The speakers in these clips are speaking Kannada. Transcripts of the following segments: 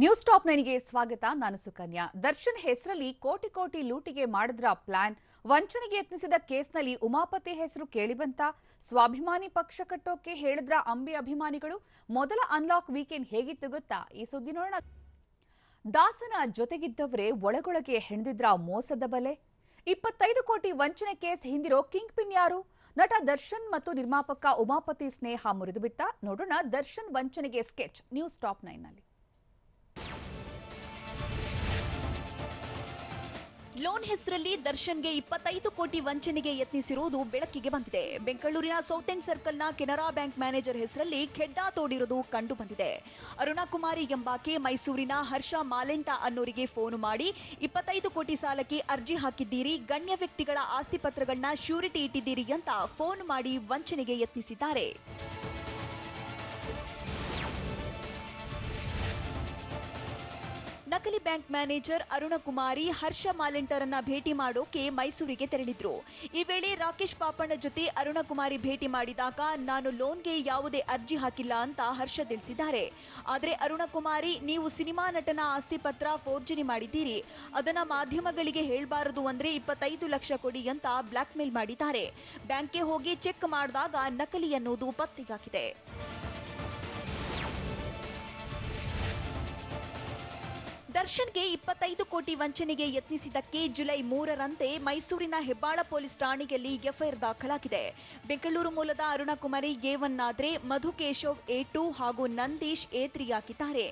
ನ್ಯೂಸ್ ಟಾಪ್ 9ಗೆ ಸ್ವಾಗತ. ನಾನು ಸುಕನ್ಯಾ. ದರ್ಶನ್ ಹೆಸರಲ್ಲಿ ಕೋಟಿ ಕೋಟಿ ಲೂಟಿಗೆ ಮಾಡಿದ್ರ ಪ್ಲಾನ್, ವಂಚನೆಗೆ ಯತ್ನಿಸಿದ ಕೇಸ್ನಲ್ಲಿ ಉಮಾಪತಿ ಹೆಸರು ಕೇಳಿಬಂತ. ಸ್ವಾಭಿಮಾನಿ ಪಕ್ಷ ಕಟ್ಟೋಕೆ ಹೇಳಿದ್ರ ಅಂಬಿ ಅಭಿಮಾನಿಗಳು. ಮೊದಲ ಅನ್ಲಾಕ್ ವೀಕೆಂಡ್ ಹೇಗಿತ್ತು ಗೊತ್ತಾ? ಈ ಸುದ್ದಿ ನೋಡೋಣ. ದಾಸನ ಜೊತೆಗಿದ್ದವರೇ ಒಳಗೊಳಗೆ ಹೆಣೆದಿದ್ರ ಮೋಸದ ಬಲೆ. 25 ಕೋಟಿ ವಂಚನೆ ಕೇಸ್ ಹಿಂದಿರೋ ಕಿಂಗ್ ಪಿನ್ ಯಾರು? ನಟ ದರ್ಶನ್ ಮತ್ತು ನಿರ್ಮಾಪಕ ಉಮಾಪತಿ ಸ್ನೇಹ ಮುರಿದು ಬಿತ್ತ. ನೋಡೋಣ ದರ್ಶನ್ ವಂಚನೆಗೆ ಸ್ಕೆಚ್ ನ್ಯೂಸ್ ಟಾಪ್ 9ನಲ್ಲಿ. ಲೋನ್ ಹೆಸರಲ್ಲಿ ದರ್ಶನ್ಗೆ 25 ಕೋಟಿ ವಂಚನೆಗೆ ಯತ್ನಿಸಿರುವುದು ಬೆಳಕಿಗೆ ಬಂದಿದೆ. ಬೆಂಗಳೂರಿನ ಸೌತ್ ಎಂಡ್ ಸರ್ಕಲ್ನ ಕೆನರಾ ಬ್ಯಾಂಕ್ ಮ್ಯಾನೇಜರ್ ಹೆಸರಲ್ಲಿ ಖೆಡ್ಡಾ ತೋಡಿರುವುದು ಕಂಡು ಬಂದಿದೆ. ಅರುಣಕುಮಾರಿ ಎಂಬಾಕೆ ಮೈಸೂರಿನ ಹರ್ಷ ಮಾಲೆಂಟ ಅನ್ನೋರಿಗೆ ಫೋನ್ ಮಾಡಿ 25 ಕೋಟಿ ಸಾಲಕ್ಕೆ ಅರ್ಜಿ ಹಾಕಿದ್ದೀರಿ, ಗಣ್ಯ ವ್ಯಕ್ತಿಗಳ ಆಸ್ತಿ ಪತ್ರಗಳನ್ನ ಶ್ಯೂರಿಟಿ ಇಟ್ಟಿದ್ದೀರಿ ಅಂತ ಫೋನ್ ಮಾಡಿ ವಂಚನೆಗೆ ಯತ್ನಿಸಿದ್ದಾರೆ. ನಕಲಿ ಬ್ಯಾಂಕ್ ಮ್ಯಾನೇಜರ್ ಅರುಣಕುಮಾರಿ ಹರ್ಷ ಮಾಲೆಂಟರನ್ನ ಭೇಟಿ ಮಾಡೋಕೆ ಮೈಸೂರಿಗೆ ತೆರಳಿದ್ರು. ಈ ವೇಳೆ ರಾಕೇಶ್ ಪಾಪಣ್ಣ ಜೊತೆ ಅರುಣಕುಮಾರಿ ಭೇಟಿ ಮಾಡಿದಾಗ ನಾನು ಲೋನ್ಗೆ ಯಾವುದೇ ಅರ್ಜಿ ಹಾಕಿಲ್ಲ ಅಂತ ಹರ್ಷ ತಿಳಿಸಿದ್ದಾರೆ. ಆದರೆ ಅರುಣಕುಮಾರಿ, ನೀವು ಸಿನಿಮಾ ನಟನ ಆಸ್ತಿ ಪತ್ರ ಫೋರ್ಜರಿ ಮಾಡಿದ್ದೀರಿ, ಅದನ್ನ ಮಾಧ್ಯಮಗಳಿಗೆ ಹೇಳಬಾರದು ಅಂದ್ರೆ 25 ಲಕ್ಷ ಕೊಡಿ ಅಂತ ಬ್ಲಾಕ್ ಮೇಲ್ ಮಾಡಿದ್ದಾರೆ. ಬ್ಯಾಂಕ್ಗೆ ಹೋಗಿ ಚೆಕ್ ಮಾಡಿದಾಗ ನಕಲಿ ಅನ್ನೋದು ಪತ್ತೆಯಾಗಿದೆ. ದರ್ಶನ್ಗೆ 25 ಕೋಟಿ ವಂಚನೆಗೆ ಯತ್ನಿಸಿದ್ದಕ್ಕೆ ಜುಲೈ 3ರಂತೆ ಮೈಸೂರಿನ ಹೆಬ್ಬಾಳ ಪೊಲೀಸ್ ಠಾಣೆಯಲ್ಲಿ ಎಫ್ಐಆರ್ ದಾಖಲಾಗಿದೆ. ಬೆಂಗಳೂರು ಮೂಲದ ಅರುಣಕುಮಾರಿ A1 ಆದ್ರೆ, ಮಧು ಕೇಶವ್ A2 ಹಾಗೂ ನಂದೀಶ್ A3 ಆಗಿದ್ದಾರೆ.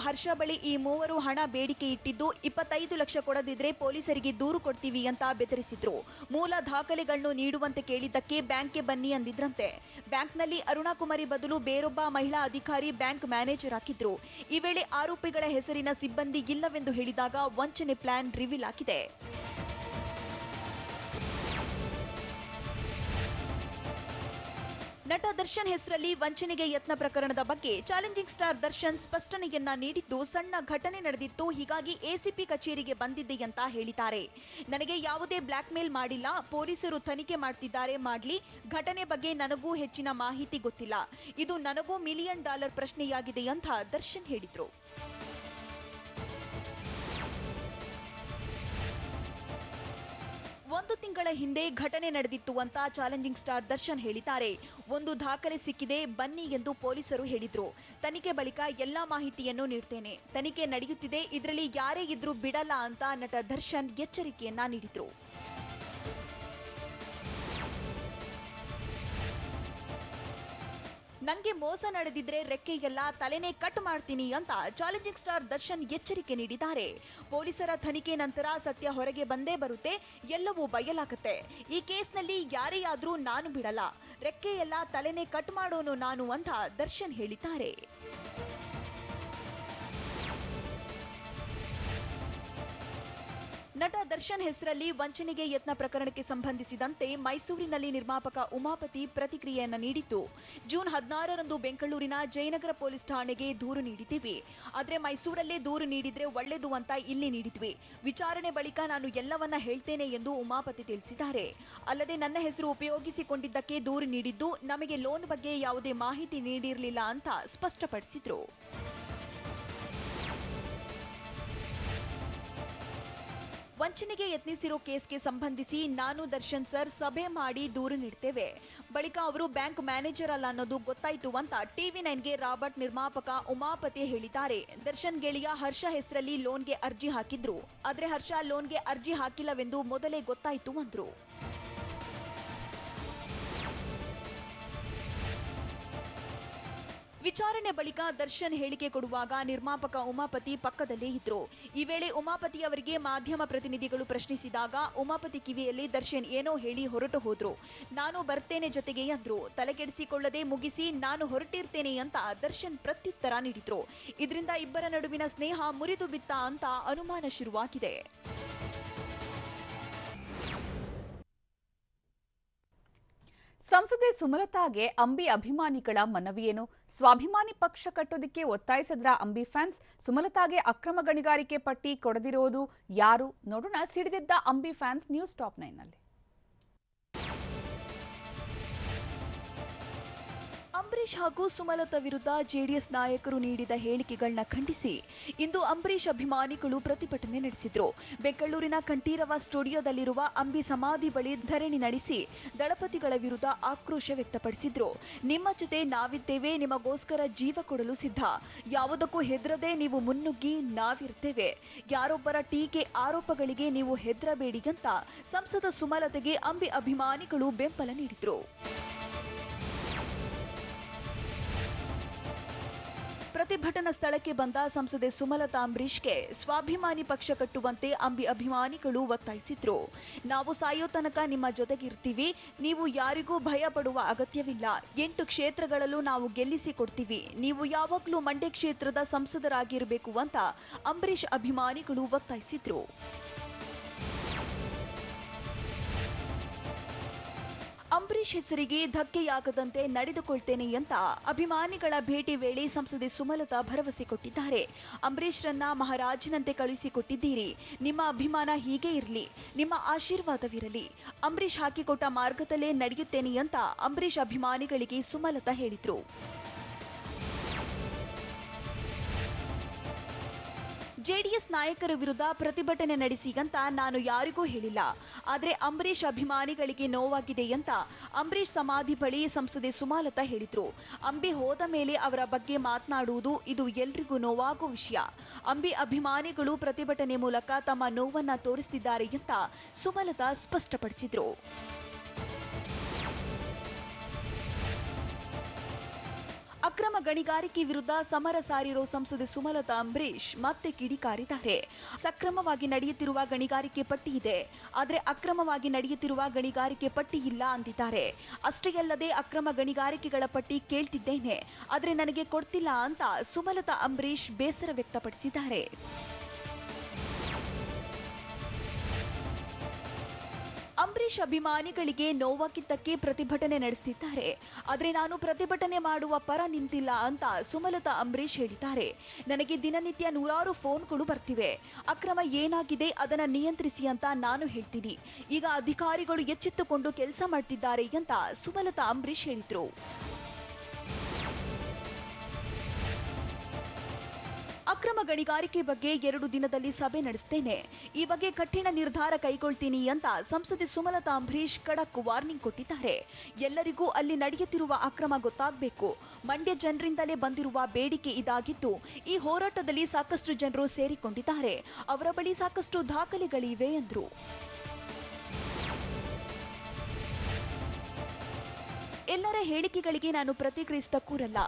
ಹರ್ಷ ಬಳಿ ಈ ಮೂವರು ಹಣ ಬೇಡಿಕೆ ಇಟ್ಟಿದ್ದು 25 ಲಕ್ಷ ಕೊಡದಿದ್ರೆ ಪೊಲೀಸರಿಗೆ ದೂರು ಕೊಡ್ತೀವಿ ಅಂತ ಬೆದರಿಸಿದ್ರು. ಮೂಲ ದಾಖಲೆಗಳನ್ನು ನೀಡುವಂತೆ ಕೇಳಿದ್ದಕ್ಕೆ ಬ್ಯಾಂಕ್ಗೆ ಬನ್ನಿ ಅಂದಿದ್ರಂತೆ. ಬ್ಯಾಂಕ್ನಲ್ಲಿ ಅರುಣಕುಮಾರಿ ಬದಲು ಬೇರೊಬ್ಬ ಮಹಿಳಾ ಅಧಿಕಾರಿ ಬ್ಯಾಂಕ್ ಮ್ಯಾನೇಜರ್ ಆಗಿದ್ರು. ಈ ವೇಳೆ ಆರೋಪಿಗಳ ಹೆಸರಿನ ಸಿಬ್ಬಂದಿ ಇಲ್ಲವೆಂದು ಹೇಳಿದಾಗ ವಂಚನೆ ಪ್ಲಾನ್ ರಿವೀಲ್ ಆಗಿದೆ. ನಟ ದರ್ಶನ್ ಹೆಸರಲ್ಲಿ ವಂಚನೆಗೆ ಯತ್ನ ಪ್ರಕರಣದ ಬಗ್ಗೆ ಚಾಲೆಂಜಿಂಗ್ ಸ್ಟಾರ್ ದರ್ಶನ್ ಸ್ಪಷ್ಟನೆಯನ್ನ ನೀಡಿದ್ದು, ಸಣ್ಣ ಘಟನೆ ನಡೆದಿತ್ತು, ಹೀಗಾಗಿ ಎಸಿಪಿ ಕಚೇರಿಗೆ ಬಂದಿದ್ದೆ ಅಂತ ಹೇಳಿದ್ದಾರೆ. ನನಗೆ ಯಾವುದೇ ಬ್ಲಾಕ್ ಮೇಲ್ ಮಾಡಿಲ್ಲ, ಪೊಲೀಸರು ತನಿಖೆ ಮಾಡ್ತಿದ್ದಾರೆ, ಮಾಡ್ಲಿ, ಘಟನೆ ಬಗ್ಗೆ ನನಗೂ ಹೆಚ್ಚಿನ ಮಾಹಿತಿ ಗೊತ್ತಿಲ್ಲ, ಇದು ನನಗೂ $1 ಮಿಲಿಯನ್ ಪ್ರಶ್ನೆಯಾಗಿದೆ ಅಂತ ದರ್ಶನ್ ಹೇಳಿದ್ರು. ಒಂದು ತಿಂಗಳ ಹಿಂದೆ ಘಟನೆ ನಡೆದಿತ್ತು ಅಂತ ಚಾಲೆಂಜಿಂಗ್ ಸ್ಟಾರ್ ದರ್ಶನ್ ಹೇಳಿದ್ದಾರೆ. ಒಂದು ದಾಖಲೆ ಸಿಕ್ಕಿದೆ, ಬನ್ನಿ ಎಂದು ಪೊಲೀಸರು ಹೇಳಿದ್ರು. ತನಿಖೆ ಬಳಿಕ ಎಲ್ಲಾ ಮಾಹಿತಿಯನ್ನು ನೀಡ್ತೇನೆ, ತನಿಖೆ ನಡೆಯುತ್ತಿದೆ, ಇದರಲ್ಲಿ ಯಾರೇ ಇದ್ರೂ ಬಿಡಲ್ಲ ಅಂತ ನಟ ದರ್ಶನ್ ಎಚ್ಚರಿಕೆಯನ್ನ ನೀಡಿದ್ರು. ನಂಗೆ ಮೋಸ ನಡೆದಿದ್ರೆ ರೆಕ್ಕೆಯೆಲ್ಲ ತಲೆನೇ ಕಟ್ ಮಾಡ್ತೀನಿ ಅಂತ ಚಾಲೆಂಜಿಂಗ್ ಸ್ಟಾರ್ ದರ್ಶನ್ ಎಚ್ಚರಿಕೆ ನೀಡಿದ್ದಾರೆ. ಪೊಲೀಸರ ತನಿಖೆ ನಂತರ ಸತ್ಯ ಹೊರಗೆ ಬಂದೇ ಬರುತ್ತೆ, ಎಲ್ಲವೂ ಬಯಲಾಗುತ್ತೆ. ಈ ಕೇಸ್ನಲ್ಲಿ ಯಾರೇ ಆದ್ರೂ ನಾನು ಬಿಡಲ್ಲ, ರೆಕ್ಕೆಯೆಲ್ಲ ತಲೆನೇ ಕಟ್ ಮಾಡೋನು ನಾನು ಅಂತ ದರ್ಶನ್ ಹೇಳಿದ್ದಾರೆ. ನಟ ದರ್ಶನ್ ಹೆಸರಲ್ಲಿ ವಂಚನೆಗೆ ಯತ್ನ ಪ್ರಕರಣಕ್ಕೆ ಸಂಬಂಧಿಸಿದಂತೆ ಮೈಸೂರಿನಲ್ಲಿ ನಿರ್ಮಾಪಕ ಉಮಾಪತಿ ಪ್ರತಿಕ್ರಿಯೆಯನ್ನ ನೀಡಿದ್ದು, ಜೂನ್ 16ರಂದು ಬೆಂಗಳೂರಿನ ಜಯನಗರ ಪೊಲೀಸ್ ಠಾಣೆಗೆ ದೂರು ನೀಡಿದ್ದೀವಿ. ಆದ್ರೆ ಮೈಸೂರಲ್ಲೇ ದೂರು ನೀಡಿದ್ರೆ ಒಳ್ಳೆದು ಅಂತ ಇಲ್ಲಿ ನೀಡಿದ್ವಿ. ವಿಚಾರಣೆ ಬಳಿಕ ನಾನು ಎಲ್ಲವನ್ನ ಹೇಳ್ತೇನೆ ಎಂದು ಉಮಾಪತಿ ತಿಳಿಸಿದ್ದಾರೆ. ಅಲ್ಲದೆ ನನ್ನ ಹೆಸರು ಉಪಯೋಗಿಸಿಕೊಂಡಿದ್ದಕ್ಕೆ ದೂರು ನೀಡಿದ್ದು, ನಮಗೆ ಲೋನ್ ಬಗ್ಗೆ ಯಾವುದೇ ಮಾಹಿತಿ ನೀಡಿರಲಿಲ್ಲ ಅಂತ ಸ್ಪಷ್ಟಪಡಿಸಿದ್ರು. ವಂಚನೆಗೆ ಯತ್ನಿಸಿರೋ ಕೇಸ್ಗೆ ಸಂಬಂಧಿಸಿ ನಾನು ದರ್ಶನ್ ಸರ್ ಸಭೆ ಮಾಡಿ ದೂರು ನೀಡ್ತೇವೆ, ಬಳಿಕ ಅವರು ಬ್ಯಾಂಕ್ ಮ್ಯಾನೇಜರ್ ಅಲ್ಲ ಅನ್ನೋದು ಗೊತ್ತಾಯ್ತು ಅಂತ TV9ಗೆ ರಾಬರ್ಟ್ ನಿರ್ಮಾಪಕ ಉಮಾಪತಿ ಹೇಳಿದ್ದಾರೆ. ದರ್ಶನ್ ಗೆಳೆಯ ಹರ್ಷ ಹೆಸರಲ್ಲಿ ಲೋನ್ಗೆ ಅರ್ಜಿ ಹಾಕಿದ್ರು, ಆದ್ರೆ ಹರ್ಷ ಲೋನ್ಗೆ ಅರ್ಜಿ ಹಾಕಿಲ್ಲವೆಂದು ಮೊದಲೇ ಗೊತ್ತಾಯ್ತು ಅಂದ್ರು. ವಿಚಾರಣೆ ಬಳಿಕ ದರ್ಶನ್ ಹೇಳಿಕೆ ಕೊಡುವಾಗ ನಿರ್ಮಾಪಕ ಉಮಾಪತಿ ಪಕ್ಕದಲ್ಲೇ ಇದ್ರು. ಈ ವೇಳೆ ಉಮಾಪತಿ ಅವರಿಗೆ ಮಾಧ್ಯಮ ಪ್ರತಿನಿಧಿಗಳು ಪ್ರಶ್ನಿಸಿದಾಗ ಉಮಾಪತಿ ಕಿವಿಯಲ್ಲಿ ದರ್ಶನ್ ಏನೋ ಹೇಳಿ ಹೊರಟು ಹೋದ್ರು. ನಾನು ಬರ್ತೇನೆ ಜೊತೆಗೆ ಅಂದ್ರು. ತಲೆಕೆಡಿಸಿಕೊಳ್ಳದೆ ಮುಗಿಸಿ ನಾನು ಹೊರಟಿರ್ತೇನೆ ಅಂತ ದರ್ಶನ್ ಪ್ರತ್ಯುತ್ತರ ನೀಡಿದ್ರು. ಇದರಿಂದ ಇಬ್ಬರ ನಡುವಿನ ಸ್ನೇಹ ಮುರಿದು ಬಿತ್ತ ಅಂತ ಅನುಮಾನ ಶುರುವಾಗಿದೆ. ಸಂಸದೆ ಸುಮಲತಾಗೆ ಅಂಬಿ ಅಭಿಮಾನಿಗಳ ಮನವಿಯೇನು? ಸ್ವಾಭಿಮಾನಿ ಪಕ್ಷ ಕಟ್ಟೋದಕ್ಕೆ ಒತ್ತಾಯಿಸಿದ್ರ ಅಂಬಿ ಫ್ಯಾನ್ಸ್? ಸುಮಲತಾಗೆ ಅಕ್ರಮ ಗಣಿಗಾರಿಕೆ ಪಟ್ಟಿ ಕೊಡದಿರೋದು ಯಾರು? ನೋಡೋಣ ಸಿಡಿದಿದ್ದ ಅಂಬಿ ಫ್ಯಾನ್ಸ್ ನ್ಯೂಸ್ ಟಾಪ್ 9ನಲ್ಲಿ. ಅಂಬರೀಶ್ ಹಾಗೂ ಸುಮಲತಾ ವಿರುದ್ಧ ಜೆಡಿಎಸ್ ನಾಯಕರು ನೀಡಿದ ಹೇಳಿಕೆಗಳನ್ನ ಖಂಡಿಸಿ ಇಂದು ಅಂಬರೀಶ್ ಅಭಿಮಾನಿಗಳು ಪ್ರತಿಭಟನೆ ನಡೆಸಿದ್ರು. ಬೆಂಗಳೂರಿನ ಕಂಠೀರವ ಸ್ಟುಡಿಯೋದಲ್ಲಿರುವ ಅಂಬಿ ಸಮಾಧಿ ಬಳಿ ಧರಣಿ ನಡೆಸಿ ದಳಪತಿಗಳ ವಿರುದ್ಧ ಆಕ್ರೋಶ ವ್ಯಕ್ತಪಡಿಸಿದ್ರು. ನಿಮ್ಮ ಜೊತೆ ನಾವಿದ್ದೇವೆ, ನಿಮಗೋಸ್ಕರ ಜೀವ ಕೊಡಲು ಸಿದ್ಧ, ಯಾವುದಕ್ಕೂ ಹೆದರದೆ ನೀವು ಮುನ್ನುಗ್ಗಿ, ನಾವಿರ್ತೇವೆ, ಯಾರೊಬ್ಬರ ಟೀಕೆ ಆರೋಪಗಳಿಗೆ ನೀವು ಹೆದರಬೇಡಿ ಅಂತ ಸಂಸದ ಸುಮಲತೆಗೆ ಅಂಬಿ ಅಭಿಮಾನಿಗಳು ಬೆಂಬಲ ನೀಡಿದ್ರು. ಪ್ರತಿಭಟನಾ ಸ್ಥಳಕ್ಕೆ ಬಂದ ಸಂಸದೆ ಸುಮಲತಾ ಅಂಬರೀಶ್ಗೆ ಸ್ವಾಭಿಮಾನಿ ಪಕ್ಷ ಕಟ್ಟುವಂತೆ ಅಂಬಿ ಅಭಿಮಾನಿಗಳು ಒತ್ತಾಯಿಸಿದ್ರು. ನಾವು ಸಾಯೋ ತನಕ ನಿಮ್ಮ ಜೊತೆಗಿರ್ತೀವಿ, ನೀವು ಯಾರಿಗೂ ಭಯ ಪಡುವ ಅಗತ್ಯವಿಲ್ಲ, 8 ಕ್ಷೇತ್ರಗಳಲ್ಲೂ ನಾವು ಗೆಲ್ಲಿಸಿ ಕೊಡ್ತೀವಿ, ನೀವು ಯಾವಾಗಲೂ ಮಂಡ್ಯ ಕ್ಷೇತ್ರದ ಸಂಸದರಾಗಿರಬೇಕು ಅಂತ ಅಂಬರೀಶ್ ಅಭಿಮಾನಿಗಳು ಒತ್ತಾಯಿಸಿದ್ರು. ಅಂಬರೀಶ್ ಹೆಸರಿಗೆ ಧಕ್ಕೆಯಾಗದಂತೆ ನಡೆದುಕೊಳ್ತೇನೆ ಅಂತ ಅಭಿಮಾನಿಗಳ ಭೇಟಿ ವೇಳೆ ಸಂಸದೆ ಸುಮಲತಾ ಭರವಸೆ ಕೊಟ್ಟಿದ್ದಾರೆ. ಅಂಬರೀಶ್ರನ್ನ ಮಹಾರಾಜನಂತೆ ಕಳುಹಿಸಿಕೊಟ್ಟಿದ್ದೀರಿ, ನಿಮ್ಮ ಅಭಿಮಾನ ಹೀಗೆ ಇರಲಿ, ನಿಮ್ಮ ಆಶೀರ್ವಾದವಿರಲಿ, ಅಂಬರೀಶ್ ಹಾಕಿಕೊಟ್ಟ ಮಾರ್ಗದಲ್ಲೇ ನಡೆಯುತ್ತೇನೆ ಅಂತ ಅಂಬರೀಶ್ ಅಭಿಮಾನಿಗಳಿಗೆ ಸುಮಲತಾ ಹೇಳಿದ್ರು. ಜೆಡಿಎಸ್ ನಾಯಕರ ವಿರುದ್ಧ ಪ್ರತಿಭಟನೆ ನಡೆಸಿ ಅಂತ ನಾನು ಯಾರಿಗೂ ಹೇಳಿಲ್ಲ, ಆದರೆ ಅಂಬರೀಶ್ ಅಭಿಮಾನಿಗಳಿಗೆ ನೋವಾಗಿದೆ ಅಂತ ಅಂಬರೀಶ್ ಸಮಾಧಿ ಬಳಿ ಸಂಸದೆ ಸುಮಲತಾ ಹೇಳಿದ್ರು. ಅಂಬಿ ಹೋದ ಮೇಲೆ ಅವರ ಬಗ್ಗೆ ಮಾತನಾಡುವುದು ಇದು ಎಲ್ರಿಗೂ ನೋವಾಗೋ ವಿಷಯ. ಅಂಬಿ ಅಭಿಮಾನಿಗಳು ಪ್ರತಿಭಟನೆ ಮೂಲಕ ತಮ್ಮ ನೋವನ್ನ ತೋರಿಸುತ್ತಿದ್ದಾರೆ ಅಂತ ಸುಮಲತಾ ಸ್ಪಷ್ಟಪಡಿಸಿದ್ರು. ಅಕ್ರಮ ಗಣಿಗಾರಿಕೆ ವಿರುದ್ಧ ಸಮರ ಸಾರಿರೋ ಸಂಸದೆ ಸುಮಲತಾ ಅಂಬರೀಶ್ ಮತ್ತೆ ಕಿಡಿಕಾರಿದ್ದಾರೆ. ಸಕ್ರಮವಾಗಿ ನಡೆಯುತ್ತಿರುವ ಗಣಿಗಾರಿಕೆ ಪಟ್ಟಿ ಇದೆ, ಆದರೆ ಅಕ್ರಮವಾಗಿ ನಡೆಯುತ್ತಿರುವ ಗಣಿಗಾರಿಕೆ ಪಟ್ಟಿ ಇಲ್ಲ ಅಂದಿದ್ದಾರೆ. ಅಷ್ಟೇ ಅಲ್ಲದೆ ಅಕ್ರಮ ಗಣಿಗಾರಿಕೆಗಳ ಪಟ್ಟಿ ಕೇಳ್ತಿದ್ದೇನೆ, ಆದರೆ ನನಗೆ ಕೊಡ್ತಿಲ್ಲ ಅಂತ ಸುಮಲತಾ ಅಂಬರೀಶ್ ಬೇಸರ ವ್ಯಕ್ತಪಡಿಸಿದ್ದಾರೆ. ಅಂಬರೀಶ್ ಅಭಿಮಾನಿಗಳಿಗೆ ನೋವಾಗಿದ್ದಕ್ಕೆ ಪ್ರತಿಭಟನೆ ನಡೆಸುತ್ತಿದ್ದಾರೆ, ಆದರೆ ನಾನು ಪ್ರತಿಭಟನೆ ಮಾಡುವ ಪರ ನಿಂತಿಲ್ಲ ಅಂತ ಸುಮಲತಾ ಅಂಬರೀಶ್ ಹೇಳಿದ್ದಾರೆ. ನನಗೆ ದಿನನಿತ್ಯ ನೂರಾರು ಫೋನ್ಗಳು ಬರ್ತಿವೆ, ಅಕ್ರಮ ಏನಾಗಿದೆ ಅದನ್ನ ನಿಯಂತ್ರಿಸಿ ಅಂತ ನಾನು ಹೇಳ್ತೀನಿ. ಈಗ ಅಧಿಕಾರಿಗಳು ಎಚ್ಚೆತ್ತುಕೊಂಡು ಕೆಲಸ ಮಾಡ್ತಿದ್ದಾರೆ ಅಂತ ಸುಮಲತಾ ಅಂಬರೀಶ್ ಹೇಳಿದ್ರು. ಅಕ್ರಮ ಗಣಿಗಾರಿಕೆ ಬಗ್ಗೆ 2 ದಿನದಲ್ಲಿ ಸಭೆ ನಡೆಸ್ತೇನೆ, ಈ ಬಗ್ಗೆ ಕಠಿಣ ನಿರ್ಧಾರ ಕೈಗೊಳ್ತೀನಿ ಅಂತ ಸಂಸದೆ ಸುಮಲತಾ ಅಂಬರೀಶ್ ಖಡಕ್ ವಾರ್ನಿಂಗ್ ಕೊಟ್ಟಿದ್ದಾರೆ. ಎಲ್ಲರಿಗೂ ಅಲ್ಲಿ ನಡೆಯುತ್ತಿರುವ ಅಕ್ರಮ ಗೊತ್ತಾಗಬೇಕು. ಮಂಡ್ಯ ಜನರಿಂದಲೇ ಬಂದಿರುವ ಬೇಡಿಕೆ ಇದಾಗಿದ್ದು, ಈ ಹೋರಾಟದಲ್ಲಿ ಸಾಕಷ್ಟು ಜನರು ಸೇರಿಕೊಂಡಿದ್ದಾರೆ, ಅವರ ಬಳಿ ಸಾಕಷ್ಟು ದಾಖಲೆಗಳಿವೆ ಎಂದರು. ಎಲ್ಲರ ಹೇಳಿಕೆಗಳಿಗೆ ನಾನು ಪ್ರತಿಕ್ರಿಯಿಸಿದ ಕೂರಲ್ಲ,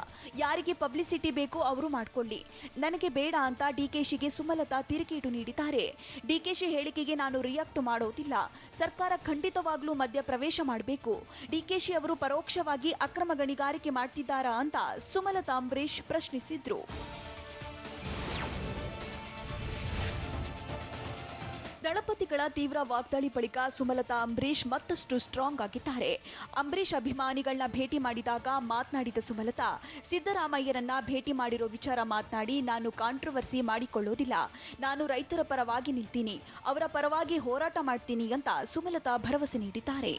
ಯಾರಿಗೆ ಪಬ್ಲಿಸಿಟಿ ಬೇಕೋ ಅವರು ಮಾಡ್ಕೊಳ್ಳಿ, ನನಗೆ ಬೇಡ ಅಂತ ಡಿಕೆಶಿಗೆ ಸುಮಲತಾ ತಿರುಗೇಟು ನೀಡಿದ್ದಾರೆ. ಡಿಕೆಶಿ ಹೇಳಿಕೆಗೆ ನಾನು ರಿಯಾಕ್ಟ್ ಮಾಡೋದಿಲ್ಲ, ಸರ್ಕಾರ ಖಂಡಿತವಾಗ್ಲೂ ಮಧ್ಯ ಪ್ರವೇಶ ಮಾಡಬೇಕು. ಡಿಕೆಶಿ ಅವರು ಪರೋಕ್ಷವಾಗಿ ಅಕ್ರಮ ಗಣಿಗಾರಿಕೆ ಮಾಡ್ತಿದ್ದಾರಾ ಅಂತ ಸುಮಲತಾ ಅಂಬರೀಶ್ ಪ್ರಶ್ನಿಸಿದ್ರು. ದಳಪತಿಗಳ ತೀವ್ರ ವಾಗ್ದಾಳಿ ಬಳಿಕ ಸುಮಲತಾ ಅಂಬರೀಶ್ ಮತ್ತಷ್ಟು ಸ್ಟ್ರಾಂಗ್ ಆಗಿದ್ದಾರೆ. ಅಂಬರೀಶ್ ಅಭಿಮಾನಿಗಳನ್ನ ಭೇಟಿ ಮಾಡಿದಾಗ ಮಾತನಾಡಿದ ಸುಮಲತಾ, ಸಿದ್ದರಾಮಯ್ಯರನ್ನ ಭೇಟಿ ಮಾಡಿರೋ ವಿಚಾರ ಮಾತನಾಡಿ ನಾನು ಕಾಂಟ್ರವರ್ಸಿ ಮಾಡಿಕೊಳ್ಳೋದಿಲ್ಲ, ನಾನು ರೈತರ ಪರವಾಗಿ ನಿಲ್ತೀನಿ, ಅವರ ಪರವಾಗಿ ಹೋರಾಟ ಮಾಡ್ತೀನಿ ಅಂತ ಸುಮಲತಾ ಭರವಸೆ ನೀಡಿದ್ದಾರೆ.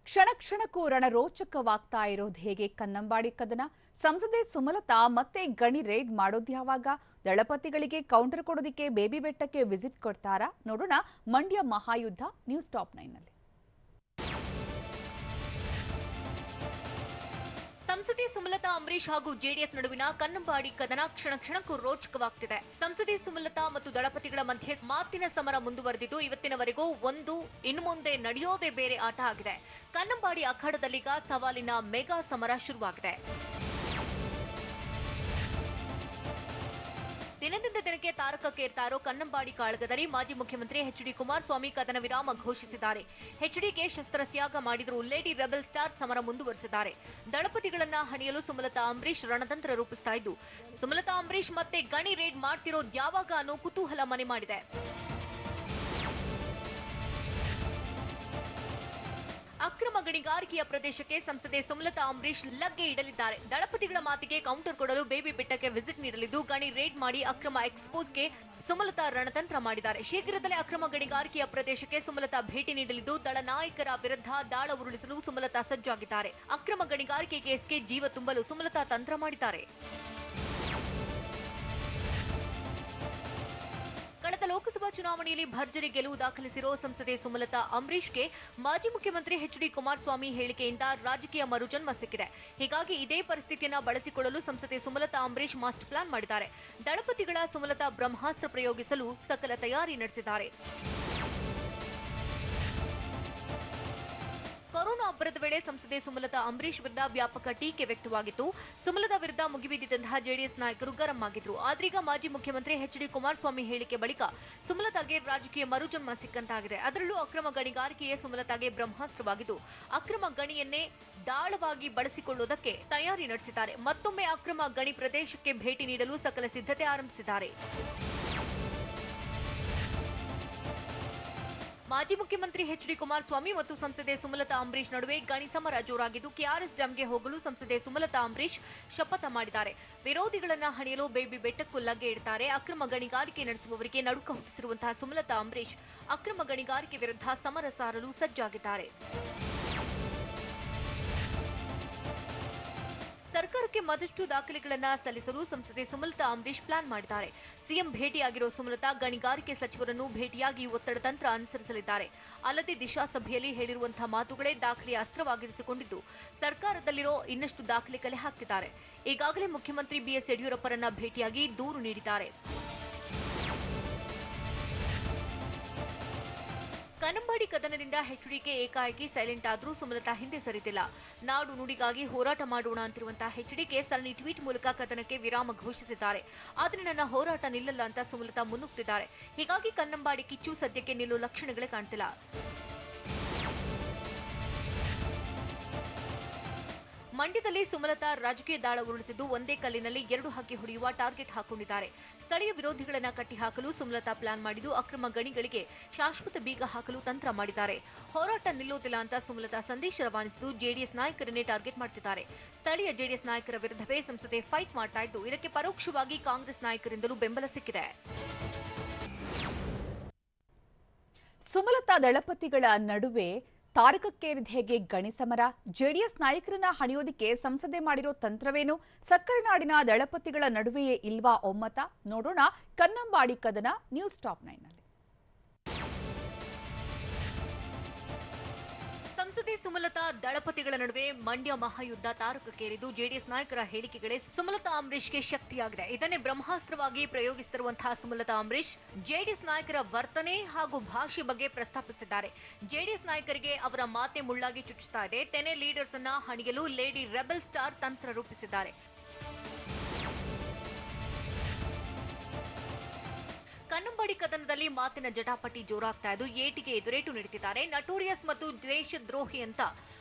ಕ್ಷಣ ಕ್ಷಣಕ್ಕೂ ರಣರೋಚಕವಾಗ್ತಾ ಇರೋದು ಹೇಗೆ ಕನ್ನಂಬಾಡಿ ಕದನ? ಸಂಸದೆ ಸುಮಲತಾ ಮತ್ತೆ ಗಣಿ ರೇಡ್ ಮಾಡೋದು ಯಾವಾಗ? ದಳಪತಿಗಳಿಗೆ ಕೌಂಟರ್ ಕೊಡೋದಿಕ್ಕೆ ಬೇಬಿ ಬೆಟ್ಟಕ್ಕೆ ವಿಸಿಟ್ ಕೊಡ್ತಾರಾ? ನೋಡೋಣ ಮಂಡ್ಯ ಮಹಾಯುದ್ಧ ನ್ಯೂಸ್ ಟಾಪ್ 9 ನಲ್ಲಿ. ಸಂಸದೆ ಸುಮಲತಾ ಅಂಬರೀಶ್ ಹಾಗೂ ಜೆಡಿಎಸ್ ನಡುವಿನ ಕನ್ನಂಬಾಡಿ ಕದನ ಕ್ಷಣ ಕ್ಷಣಕ್ಕೂ ರೋಚಕವಾಗ್ತಿದೆ. ಸಂಸದೆ ಸುಮಲತಾ ಮತ್ತು ದಳಪತಿಗಳ ಮಧ್ಯೆ ಮಾತಿನ ಸಮರ ಮುಂದುವರೆದಿದ್ದು ಇವತ್ತಿನವರೆಗೂ ಇನ್ನು ಮುಂದೆ ನಡೆಯೋದೇ ಬೇರೆ ಆಟ ಆಗಿದೆ. ಕನ್ನಂಬಾಡಿ ಅಖಾಡದಲ್ಲೀಗ ಸವಾಲಿನ ಮೆಗಾ ಸಮರ ಶುರುವಾಗಿದೆ. ದಿನದಿಂದ ದಿನಕ್ಕೆ ತಾರಕಕ್ಕೇರ್ತಾ ಇರೋ ಕನ್ನಂಬಾಡಿ ಕಾಳಗದಲ್ಲಿ ಮಾಜಿ ಮುಖ್ಯಮಂತ್ರಿ ಎಚ್.ಡಿ. ಕುಮಾರಸ್ವಾಮಿ ಕದನ ವಿರಾಮ ಘೋಷಿಸಿದ್ದಾರೆ. ಎಚ್ಡಿಕೆ ಶಸ್ತ್ರತ್ಯಾಗ ಮಾಡಿದ್ರು ಲೇಡಿ ರೆಬೆಲ್ ಸ್ಟಾರ್ ಸಮರ ಮುಂದುವರೆಸಿದ್ದಾರೆ. ದಳಪತಿಗಳನ್ನ ಹಣಿಯಲು ಸುಮಲತಾ ಅಂಬರೀಶ್ ರಣತಂತ್ರ ರೂಪಿಸ್ತಾ ಇದ್ದು, ಸುಮಲತಾ ಅಂಬರೀಶ್ ಮತ್ತೆ ಗಣಿ ರೇಡ್ ಮಾಡ್ತಿರೋದು ಯಾವಾಗ ಅನ್ನೋ ಕುತೂಹಲ ಮನೆ ಮಾಡಿದೆ. ಅಕ್ರಮ ಗಣಿಗಾರಿಕೆಯ ಪ್ರದೇಶಕ್ಕೆ ಸಂಸದೆ ಸುಮಲತಾ ಅಂಬರೀಶ್ ಲಗ್ಗೆ ಇಡಲಿದ್ದಾರೆ. ದಳಪತಿಗಳ ಮಾತಿಗೆ ಕೌಂಟರ್ ಕೊಡಲು ಬೇಬಿ ಬೆಟ್ಟಕ್ಕೆ ವಿಸಿಟ್ ನೀಡಲಿದ್ದು ಗಣಿ ರೇಡ್ ಮಾಡಿ ಅಕ್ರಮ ಎಕ್ಸ್ಪೋಸ್ಗೆ ಸುಮಲತಾ ರಣತಂತ್ರ ಮಾಡಿದ್ದಾರೆ. ಶೀಘ್ರದಲ್ಲೇ ಅಕ್ರಮ ಗಣಿಗಾರಿಕೆಯ ಪ್ರದೇಶಕ್ಕೆ ಸುಮಲತಾ ಭೇಟಿ ನೀಡಲಿದ್ದು ದಳ ನಾಯಕರ ವಿರುದ್ಧ ದಾಳ ಉರುಳಿಸಲು ಸುಮಲತಾ ಸಜ್ಜಾಗಿದ್ದಾರೆ. ಅಕ್ರಮ ಗಣಿಗಾರಿಕೆ ಕೇಸ್ಗೆ ಜೀವ ತುಂಬಲು ಸುಮಲತಾ ತಂತ್ರ ಮಾಡಿದ್ದಾರೆ. ಕಳೆದ ಲೋಕಸಭಾ ಚುನಾವಣೆಯಲ್ಲಿ ಭರ್ಜರಿ ಗೆಲುವು ದಾಖಲಿಸಿರೋ ಸಂಸದೆ ಸುಮಲತಾ ಅಂಬರೀಶ್ಗೆ ಮಾಜಿ ಮುಖ್ಯಮಂತ್ರಿ ಎಚ್.ಡಿ. ಕುಮಾರಸ್ವಾಮಿ ಹೇಳಿಕೆಯಿಂದ ರಾಜಕೀಯ ಮರುಜನ್ಮ ಸಿಕ್ಕಿದೆ. ಹೀಗಾಗಿ ಇದೇ ಪರಿಸ್ಥಿತಿಯನ್ನು ಬಳಸಿಕೊಳ್ಳಲು ಸಂಸದೆ ಸುಮಲತಾ ಅಂಬರೀಶ್ ಮಾಸ್ಟರ್ ಪ್ಲಾನ್ ಮಾಡಿದ್ದಾರೆ. ದಳಪತಿಗಳ ಸುಮಲತಾ ಬ್ರಹ್ಮಾಸ್ತ್ರ ಪ್ರಯೋಗಿಸಲು ಸಕಲ ತಯಾರಿ ನಡೆಸಿದ್ದಾರೆ. ಕೊರೋನಾ ಅಬ್ಬರದ ವೇಳೆ ಸಂಸದೆ ಸುಮಲತಾ ಅಂಬರೀಶ್ ವಿರುದ್ಧ ವ್ಯಾಪಕ ಟೀಕೆ ವ್ಯಕ್ತವಾಗಿತ್ತು. ಸುಮಲತಾ ವಿರುದ್ಧ ಮುಗಿಬಿದ್ದಿದ್ದಂತಹ ಜೆಡಿಎಸ್ ನಾಯಕರು ಗರಂ ಆಗಿದ್ರು. ಆದ್ರೀಗ ಮಾಜಿ ಮುಖ್ಯಮಂತ್ರಿ ಎಚ್.ಡಿ. ಕುಮಾರಸ್ವಾಮಿ ಹೇಳಿಕೆ ಬಳಿಕ ಸುಮಲತಾಗೆ ರಾಜಕೀಯ ಮರುಜನ್ಮ ಸಿಕ್ಕಂತಾಗಿದೆ. ಅದರಲ್ಲೂ ಅಕ್ರಮ ಗಣಿಗಾರಿಕೆಯೇ ಸುಮಲತಾಗೆ ಬ್ರಹ್ಮಾಸ್ತ್ರವಾಗಿದ್ದು ಅಕ್ರಮ ಗಣಿಯನ್ನೇ ದಾಳವಾಗಿ ಬಳಸಿಕೊಳ್ಳುವುದಕ್ಕೆ ತಯಾರಿ ನಡೆಸಿದ್ದಾರೆ. ಮತ್ತೊಮ್ಮೆ ಅಕ್ರಮ ಗಣಿ ಪ್ರದೇಶಕ್ಕೆ ಭೇಟಿ ನೀಡಲು ಸಕಲ ಸಿದ್ಧತೆ ಆರಂಭಿಸಿದ್ದಾರೆ. ಮಾಜಿ ಮುಖ್ಯಮಂತ್ರಿ ಎಚ್.ಡಿ. ಕುಮಾರಸ್ವಾಮಿ ಮತ್ತು ಸಂಸದೆ ಸುಮಲತಾ ಅಂಬರೀಶ್ ನಡುವೆ ಗಣಿ ಸಮರ ಜೋರಾಗಿದ್ದು ಕೆಆರ್ಎಸ್ ಡ್ಯಾಂಗೆ ಹೋಗಲು ಸಂಸದೆ ಸುಮಲತಾ ಅಂಬರೀಶ್ ಶಪಥ ಮಾಡಿದ್ದಾರೆ. ವಿರೋಧಿಗಳನ್ನ ಹಣಿಯಲು ಬೇಬಿ ಬೆಟ್ಟಕ್ಕೂ ಲಗ್ಗೆ ಇಡ್ತಾರೆ. ಅಕ್ರಮ ಗಣಿಗಾರಿಕೆ ನಡೆಸುವವರಿಗೆ ನಡುಕ ಹುಟ್ಟಿಸಿರುವಂತಹ ಸುಮಲತಾ ಅಂಬರೀಶ್ ಅಕ್ರಮ ಗಣಿಗಾರಿಕೆ ವಿರುದ್ಧ ಸಮರ ಸಾರಲು ಸಜ್ಜಾಗಿದ್ದಾರೆ. ಸರ್ಕಾರಕ್ಕೆ ಮತ್ತಷ್ಟು ದಾಖಲೆಗಳನ್ನ ಸಲ್ಲಿಸಲು ಸಂಸದೆ ಸುಮಲತಾ ಅಂಬರೀಶ್ ಪ್ಲಾನ್ ಮಾಡಿದ್ದಾರೆ. ಸಿಎಂ ಭೇಟಿಯಾಗಿರೋ ಸುಮಲತಾ ಗಣಿಗಾರಿಕೆ ಸಚಿವರನ್ನು ಭೇಟಿಯಾಗಿ ಒತ್ತಡ ತಂತ್ರ ಅನುಸರಿಸಲಿದ್ದಾರೆ. ಅಲ್ಲದೆ ದಿಶಾ ಸಭೆಯಲ್ಲಿ ಹೇಳಿರುವಂತಹ ಮಾತುಗಳೇ ದಾಖಲೆಯ ಅಸ್ತ್ರವಾಗಿರಿಸಿಕೊಂಡಿದ್ದು ಸರ್ಕಾರದಲ್ಲಿರೋ ಇನ್ನಷ್ಟು ದಾಖಲೆ ಕಲೆ ಹಾಕ್ತಿದ್ದಾರೆ. ಈಗಾಗಲೇ ಮುಖ್ಯಮಂತ್ರಿ ಬಿಎಸ್ ಯಡಿಯೂರಪ್ಪರನ್ನ ಭೇಟಿಯಾಗಿ ದೂರು ನೀಡಿದ್ದಾರೆ. ಕನ್ನಂಬಾಡಿ ಕದನದಿಂದ ಎಚ್ಡಿಕೆ ಏಕಾಏಕಿ ಸೈಲೆಂಟ್ ಆದ್ರೂ ಸುಮಲತಾ ಹಿಂದೆ ಸರಿತಿಲ್ಲ. ನಾಡು ನುಡಿಗಾಗಿ ಹೋರಾಟ ಮಾಡೋಣ ಅಂತಿರುವಂತಹ ಎಚ್ಡಿಕೆ ಸರಣಿ ಟ್ವೀಟ್ ಮೂಲಕ ಕದನಕ್ಕೆ ವಿರಾಮ ಘೋಷಿಸಿದ್ದಾರೆ. ಆದರೆ ನನ್ನ ಹೋರಾಟ ನಿಲ್ಲಲ್ಲ ಅಂತ ಸುಮಲತಾ ಮುನ್ನುಗ್ತಿದ್ದಾರೆ. ಹೀಗಾಗಿ ಕನ್ನಂಬಾಡಿ ಕಿಚ್ಚು ಸದ್ಯಕ್ಕೆ ನಿಲ್ಲುವ ಲಕ್ಷಣಗಳೇ ಕಾಣ್ತಿಲ್ಲ. ಮಂಡ್ಯದಲ್ಲಿ ಸುಮಲತಾ ರಾಜಕೀಯ ದಾಳ ಉರುಳಿಸಿದ್ದು ಒಂದೇ ಕಲ್ಲಿನಲ್ಲಿ ಎರಡು ಹಕ್ಕಿ ಹೊಡೆಯುವ ಟಾರ್ಗೆಟ್ ಹಾಕೊಂಡಿದ್ದಾರೆ. ಸ್ಥಳೀಯ ವಿರೋಧಿಗಳನ್ನ ಕಟ್ಟಿಹಾಕಲು ಸುಮಲತಾ ಪ್ಲಾನ್ ಮಾಡಿದ್ದು ಅಕ್ರಮ ಗಣಿಗಳಿಗೆ ಶಾಶ್ವತ ಬೀಗ ಹಾಕಲು ತಂತ್ರ ಮಾಡಿದ್ದಾರೆ. ಹೋರಾಟ ನಿಲ್ಲೋದಿಲ್ಲ ಅಂತ ಸುಮಲತಾ ಸಂದೇಶ ರವಾನಿಸಿದ್ದು ಜೆಡಿಎಸ್ ನಾಯಕರನ್ನೇ ಟಾರ್ಗೆಟ್ ಮಾಡ್ತಿದ್ದಾರೆ. ಸ್ಥಳೀಯ ಜೆಡಿಎಸ್ ನಾಯಕರ ವಿರುದ್ಧವೇ ಸಂಸದೆ ಫೈಟ್ ಮಾಡ್ತಾ ಇದ್ದು ಇದಕ್ಕೆ ಪರೋಕ್ಷವಾಗಿ ಕಾಂಗ್ರೆಸ್ ನಾಯಕರಿಂದಲೂ ಬೆಂಬಲ ಸಿಕ್ಕಿದೆ. ಸುಮಲತಾ ದಳಪತಿಗಳ ನಡುವೆ ತಾರಕಕ್ಕೇರಿದ ಹೇಗೆ ಗಣಿ ಸಮರ? ಜೆಡಿಎಸ್ ನಾಯಕರನ್ನ ಹಣಿಯೋದಕ್ಕೆ ಸಂಸದೆ ಮಾಡಿರೋ ತಂತ್ರವೇನು? ಸಕ್ಕರೆ ನಾಡಿನ ದಳಪತಿಗಳ ನಡುವೆಯೇ ಇಲ್ವಾ ಒಮ್ಮತ? ನೋಡೋಣ ಕನ್ನಂಬಾಡಿ ಕದನ ನ್ಯೂಸ್ ಟಾಪ್ 9 ನಲ್ಲಿ. ಸಂಸದೆ ಸುಮಲತಾ ದಳಪತಿಗಳ ನಡುವೆ ಮಂಡ್ಯ ಮಹಾಯುದ್ಧ ತಾರಕಕ್ಕೇರಿದ್ದು ಜೆಡಿಎಸ್ ನಾಯಕರ ಹೇಳಿಕೆಗಳೇ ಸುಮಲತಾ ಅಂಬರೀಶ್ಗೆ ಶಕ್ತಿಯಾಗಿದೆ. ಇದನ್ನೇ ಬ್ರಹ್ಮಾಸ್ತ್ರವಾಗಿ ಪ್ರಯೋಗಿಸುತ್ತಿರುವಂತಹ ಸುಮಲತಾ ಅಂಬರೀಶ್ ಜೆಡಿಎಸ್ ನಾಯಕರ ವರ್ತನೆ ಹಾಗೂ ಭಾಷೆ ಬಗ್ಗೆ ಪ್ರಸ್ತಾಪಿಸಿದ್ದಾರೆ. ಜೆಡಿಎಸ್ ನಾಯಕರಿಗೆ ಅವರ ಮಾತೆ ಮುಳ್ಳಾಗಿ ಚುಚ್ಚುತ್ತಾ ಇದೆ. ತೆನೆ ಲೀಡರ್ಸ್ ಅನ್ನ ಹಣಿಯಲು ಲೇಡಿ ರೆಬೆಲ್ ಸ್ಟಾರ್ ತಂತ್ರ ರೂಪಿಸಿದ್ದಾರೆ. ಕನ್ನಂಬಾಡಿ ಕದನದಲ್ಲಿ ಮಾತಿನ ಜಟಾಪಟಿ ಜೋರಾಗ್ತಾ ಇದ್ದು ಏಟಿಗೆ ಎದುರೇಟು ನೀಡುತ್ತಿದ್ದಾರೆ. ನಟೋರಿಯಸ್ ಮತ್ತು ದೇಶದ್ರೋಹಿ ಅಂತ